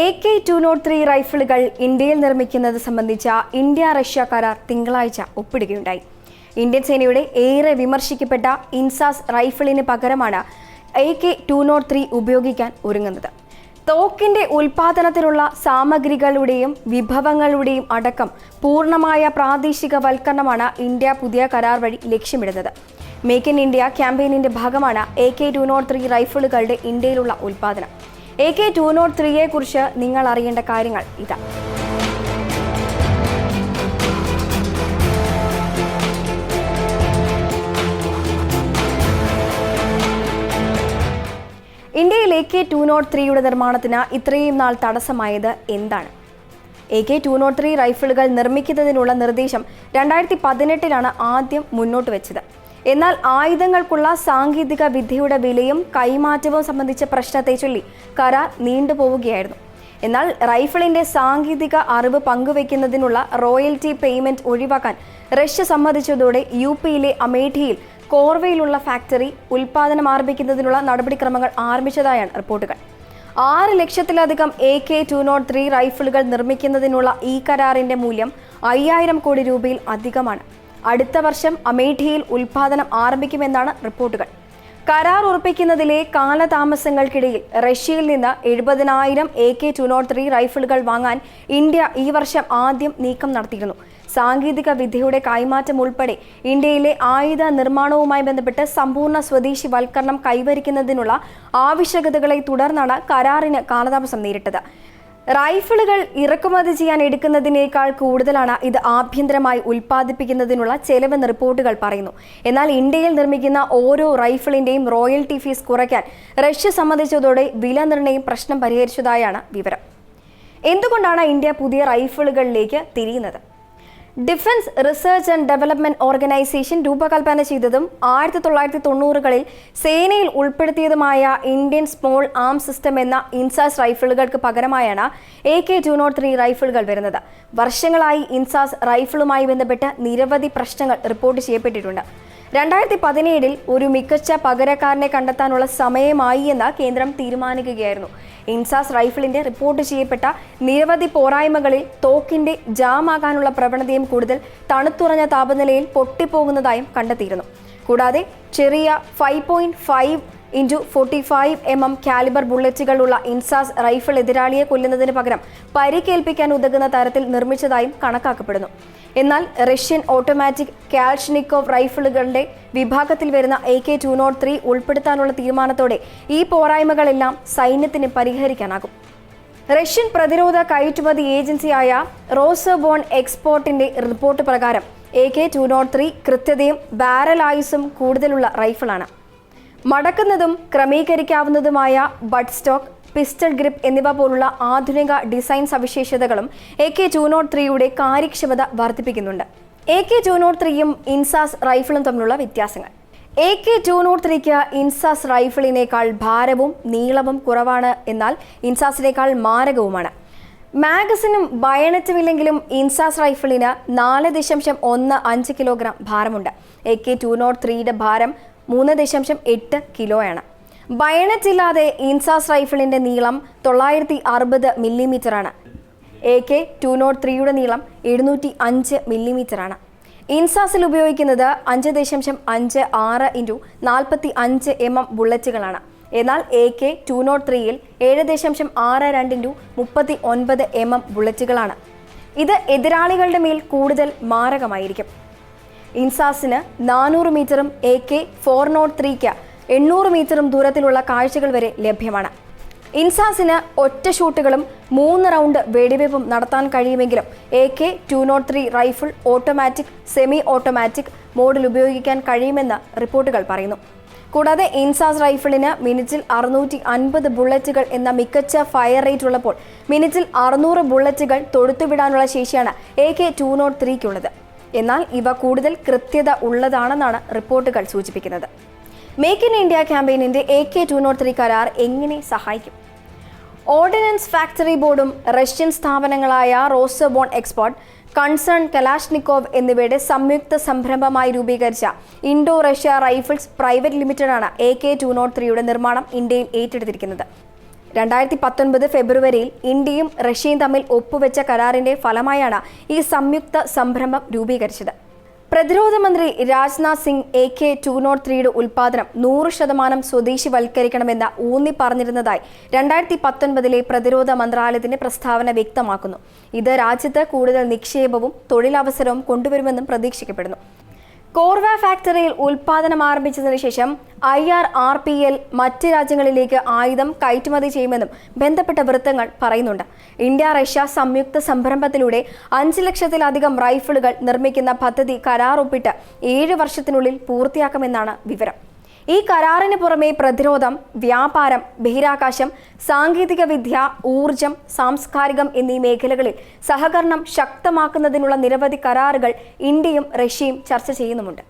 AK-203 റൈഫിളുകൾ ഇന്ത്യയിൽ നിർമ്മിക്കുന്നത് സംബന്ധിച്ച ഇന്ത്യ-റഷ്യ കരാർ തിങ്കളാഴ്ച ഒപ്പിടുകയുണ്ടായി. ഇന്ത്യൻ സേനയുടെ ഏറെ വിമർശിക്കപ്പെട്ട ഇൻസാസ് റൈഫിളിന് പകരമാണ് AK-203 ഉപയോഗിക്കാൻ ഒരുങ്ങുന്നത്. തോക്കിന്റെ ഉൽപാദനത്തിനുള്ള സാമഗ്രികളുടെയും വിഭവങ്ങളുടെയും അടക്കം പൂർണ്ണമായ പ്രാദേശികവൽക്കരണമാണ് ഇന്ത്യ പുതിയ കരാർ വഴി ലക്ഷ്യമിടുന്നത്. മേക്ക് ഇൻ ഇന്ത്യ ക്യാമ്പയിനിന്റെ ഭാഗമാണ് AK-203 റൈഫിളുകളുടെ ഇന്ത്യയിലുള്ള ഉൽപാദനം. AK-203യെ കുറിച്ച് നിങ്ങൾ അറിയേണ്ട കാര്യങ്ങൾ ഇതാ. ഇന്ത്യയിൽ AK-203യുടെ നിർമ്മാണത്തിന് ഇത്രയും നാൾ തടസ്സമായത് എന്താണ്? AK-203 റൈഫിളുകൾ നിർമ്മിക്കുന്നതിനുള്ള നിർദ്ദേശം 2018 ആദ്യം മുന്നോട്ട് വെച്ചത്. എന്നാൽ ആയുധങ്ങൾക്കുള്ള സാങ്കേതിക വിദ്യയുടെ വിലയും കൈമാറ്റവും സംബന്ധിച്ച പ്രശ്നത്തെ ചൊല്ലി കരാർ നീണ്ടുപോവുകയായിരുന്നു. എന്നാൽ റൈഫിളിന്റെ സാങ്കേതിക അറിവ് പങ്കുവയ്ക്കുന്നതിനുള്ള റോയൽറ്റി പേയ്മെന്റ് ഒഴിവാക്കാൻ റഷ്യ സമ്മതിച്ചതോടെ UPയിലെ അമേഠിയിൽ കോർവയിലുള്ള ഫാക്ടറി ഉൽപാദനം ആരംഭിക്കുന്നതിനുള്ള നടപടിക്രമങ്ങൾ ആരംഭിച്ചതായാണ് റിപ്പോർട്ടുകൾ. 6 ലക്ഷത്തിലധികം AK-203 റൈഫിളുകൾ നിർമ്മിക്കുന്നതിനുള്ള ഈ കരാറിന്റെ മൂല്യം 5000 കോടി രൂപയിൽ അധികമാണ്. അടുത്ത വർഷം അമേഠിയിൽ ഉൽപാദനം ആരംഭിക്കുമെന്നാണ് റിപ്പോർട്ടുകൾ. കരാർ ഉറപ്പിക്കുന്നതിലെ കാലതാമസങ്ങൾക്കിടയിൽ റഷ്യയിൽ നിന്ന് 70,000 AK-203 റൈഫിളുകൾ വാങ്ങാൻ ഇന്ത്യ ഈ വർഷം ആദ്യം നീക്കം നടത്തിയിരുന്നു. സാങ്കേതിക വിദ്യയുടെ കൈമാറ്റം ഉൾപ്പെടെ ഇന്ത്യയിലെ ആയുധ നിർമ്മാണവുമായി ബന്ധപ്പെട്ട് സമ്പൂർണ്ണ സ്വദേശി വൽക്കരണം കൈവരിക്കുന്നതിനുള്ള ആവശ്യകതകളെ തുടർന്നാണ് കരാറിന് കാലതാമസം നേരിട്ടത്. റൈഫിളുകൾ ഇറക്കുമതി ചെയ്യാൻ എടുക്കുന്നതിനേക്കാൾ കൂടുതലാണ് ഇത് ആഭ്യന്തരമായി ഉൽപ്പാദിപ്പിക്കുന്നതിനുള്ള ചെലവെന്ന് റിപ്പോർട്ടുകൾ പറയുന്നു. എന്നാൽ ഇന്ത്യയിൽ നിർമ്മിക്കുന്ന ഓരോ റൈഫിളിന്റെയും റോയൽറ്റി ഫീസ് കുറയ്ക്കാൻ റഷ്യ സമ്മതിച്ചതോടെ വില നിർണ്ണയം പ്രശ്നം പരിഹരിച്ചതായാണ് വിവരം. എന്തുകൊണ്ടാണ് ഇന്ത്യ പുതിയ റൈഫിളുകളിലേക്ക് തിരിയുന്നത്? Defence research and development organisation രൂപകൽപ്പന ചെയ്തതും 1990കളിൽ സേനയിൽ ഉൾപ്പെടുത്തിയതുമായ ഇന്ത്യൻ സ്മോൾ ആം സിസ്റ്റം എന്ന ഇൻസാസ് റൈഫിളുകൾക്ക് പകരമായാണ് AK-203 റൈഫിളുകൾ വരുന്നത്. വർഷങ്ങളായി ഇൻസാസ് റൈഫിളുമായി ബന്ധപ്പെട്ട് നിരവധി പ്രശ്നങ്ങൾ റിപ്പോർട്ട് ചെയ്യപ്പെട്ടിട്ടുണ്ട്. 2017 ഒരു മികച്ച പകരക്കാരനെ കണ്ടെത്താനുള്ള സമയമായി എന്ന് കേന്ദ്രം തീരുമാനിക്കുകയായിരുന്നു. ഇൻസാസ് റൈഫിളിന്റെ റിപ്പോർട്ട് ചെയ്യപ്പെട്ട നിരവധി പോരായ്മകളിൽ തോക്കിന്റെ ജാമാകാനുള്ള പ്രവണതയും കൂടുതൽ തണുത്തുറഞ്ഞ താപനിലയിൽ പൊട്ടിപ്പോകുന്നതായും കണ്ടെത്തിയിരുന്നു. കൂടാതെ ചെറിയ 5.5 x 45 mm കാലിബർ ബുള്ളറ്റുകളുള്ള ഇൻസാസ് റൈഫിൾ എതിരാളിയെ കൊല്ലുന്നതിന് പകരം പരിക്കേൽപ്പിക്കാൻ ഉതകുന്ന തരത്തിൽ നിർമ്മിച്ചതായും കണക്കാക്കപ്പെടുന്നു. എന്നാൽ റഷ്യൻ ഓട്ടോമാറ്റിക് കാൽഷ്നിക്കോവ് റൈഫിളുകളുടെ വിഭാഗത്തിൽ വരുന്ന AK-203 ഉൾപ്പെടുത്താനുള്ള തീരുമാനത്തോടെ ഈ പോരായ്മകളെല്ലാം സൈന്യത്തിന് പരിഹരിക്കാനാകും. റഷ്യൻ പ്രതിരോധ കയറ്റുമതി ഏജൻസിയായ റോസോബോൺ എക്സ്പോർട്ടിന്റെ റിപ്പോർട്ട് പ്രകാരം AK-203 കൃത്യതയും ബാരൽ ആയുസ്സും കൂടുതലുള്ള റൈഫിളാണ്. മടക്കുന്നതും ക്രമീകരിക്കാവുന്നതുമായ ബട്ട് സ്റ്റോക്ക്, പിസ്റ്റൾ ഗ്രിപ്പ് എന്നിവ പോലുള്ള ആധുനിക ഡിസൈൻ സവിശേഷതകളും AK-203യുടെ കാര്യക്ഷമത വർദ്ധിപ്പിക്കുന്നുണ്ട്. AK-203യും ഇൻസാസ് റൈഫിളും തമ്മിലുള്ള വ്യത്യാസങ്ങൾ. AK-203ക്ക് ഇൻസാസ് റൈഫിളിനേക്കാൾ ഭാരവും നീളവും കുറവാണ്, എന്നാൽ ഇൻസാസിനേക്കാൾ മാരകവുമാണ്. മാഗസിനും ബയണറ്റും ഇല്ലെങ്കിലും ഇൻസാസ് റൈഫിളിന് 4.15 കിലോഗ്രാം ഭാരമുണ്ട്. AK-203യുടെ ഭാരം 3.8 കിലോയാണ്. ബയണറ്റ് ഇല്ലാതെ ഇൻസാസ് റൈഫിളിന്റെ നീളം 960 മില്ലിമീറ്ററാണ്. AK-203യുടെ നീളം 705 മില്ലിമീറ്ററാണ്. ഇൻസാസിൽ ഉപയോഗിക്കുന്നത് 5.56 x 45 mm ബുള്ളറ്റുകളാണ്. എന്നാൽ AK-203യിൽ 7.62 x 39 mm ബുള്ളറ്റുകളാണ്. ഇത് എതിരാളികളുടെ മേൽ കൂടുതൽ മാരകമായിരിക്കും. ഇൻസാസിന് 400 മീറ്ററും AK-403ക്ക് 800 മീറ്ററും ദൂരത്തിലുള്ള കാഴ്ചകൾ വരെ ലഭ്യമാണ്. ഇൻസാസിന് ഒറ്റ ഷൂട്ടുകളും 3 റൗണ്ട് വെടിവെപ്പും നടത്താൻ കഴിയുമെങ്കിലും AK-203 rifle automatic, semi automatic മോഡിൽ ഉപയോഗിക്കാൻ കഴിയുമെന്ന് റിപ്പോർട്ടുകൾ പറയുന്നു. കൂടാതെ ഇൻസാസ് റൈഫിളിന് മിനിറ്റിൽ 650 ബുള്ളറ്റുകൾ എന്ന മികച്ച ഫയർ റേറ്റ് ഉള്ളപ്പോൾ മിനിറ്റിൽ 600 ബുള്ളറ്റുകൾ തൊടുത്തുവിടാനുള്ള ശേഷിയാണ് AK-203ക്കുള്ളത്. എന്നാൽ ഇവ കൂടുതൽ കൃത്യത ഉള്ളതാണെന്നാണ് റിപ്പോർട്ടുകൾ സൂചിപ്പിക്കുന്നത്. മേക്ക് ഇൻ ഇന്ത്യ ക്യാമ്പയിനിന്റെ AK-203 കരാർ എങ്ങനെ സഹായിക്കും? ഓർഡിനൻസ് ഫാക്ടറി ബോർഡും റഷ്യൻ സ്ഥാപനങ്ങളായ റോസോബോൺ എക്സ്പോർട്ട്, കൺസേൺ കലാഷ്നിക്കോവ് എന്നിവയുടെ സംയുക്ത സംരംഭമായി രൂപീകരിച്ച ഇൻഡോ റഷ്യ റൈഫിൾസ് പ്രൈവറ്റ് ലിമിറ്റഡാണ് AK-203യുടെ നിർമ്മാണം ഇന്ത്യയിൽ ഏറ്റെടുത്തിരിക്കുന്നത്. 2019 ഫെബ്രുവരിയിൽ ഇന്ത്യയും റഷ്യയും തമ്മിൽ ഒപ്പുവെച്ച കരാറിന്റെ ഫലമായാണ് ഈ സംയുക്ത സംരംഭം രൂപീകരിച്ചത്. പ്രതിരോധ മന്ത്രി രാജ്നാഥ് സിംഗ് AK-203യുടെ ഉൽപ്പാദനം 100% സ്വദേശിവൽക്കരിക്കണമെന്ന് ഊന്നി പറഞ്ഞിരുന്നതായി 2019 പ്രതിരോധ മന്ത്രാലയത്തിന്റെ പ്രസ്താവന വ്യക്തമാക്കുന്നു. ഇത് രാജ്യത്ത് കൂടുതൽ നിക്ഷേപവും തൊഴിലവസരവും കൊണ്ടുവരുമെന്നും പ്രതീക്ഷിക്കപ്പെടുന്നു. കോർവ ഫാക്ടറിയിൽ ഉൽപ്പാദനം ആരംഭിച്ചതിനു ശേഷം IRRPL മറ്റ് രാജ്യങ്ങളിലേക്ക് ആയുധം കയറ്റുമതി ചെയ്യുമെന്നും ബന്ധപ്പെട്ട വൃത്തങ്ങൾ പറയുന്നുണ്ട്. ഇന്ത്യ-റഷ്യ സംയുക്ത സംരംഭത്തിലൂടെ 5 ലക്ഷത്തിലധികം റൈഫിളുകൾ നിർമ്മിക്കുന്ന പദ്ധതി കരാർ ഒപ്പിട്ട് 7 വർഷത്തിനുള്ളിൽ പൂർത്തിയാക്കുമെന്നാണ് വിവരം. ഈ കരാറിന് പുറമെ പ്രതിരോധം, വ്യാപാരം, ബഹിരാകാശം, സാങ്കേതികവിദ്യ, ഊർജം, സാംസ്കാരികം എന്നീ മേഖലകളിൽ സഹകരണം ശക്തമാക്കുന്നതിനുള്ള നിരവധി കരാറുകൾ ഇന്ത്യയും റഷ്യയും ചർച്ച ചെയ്യുന്നുമുണ്ട്.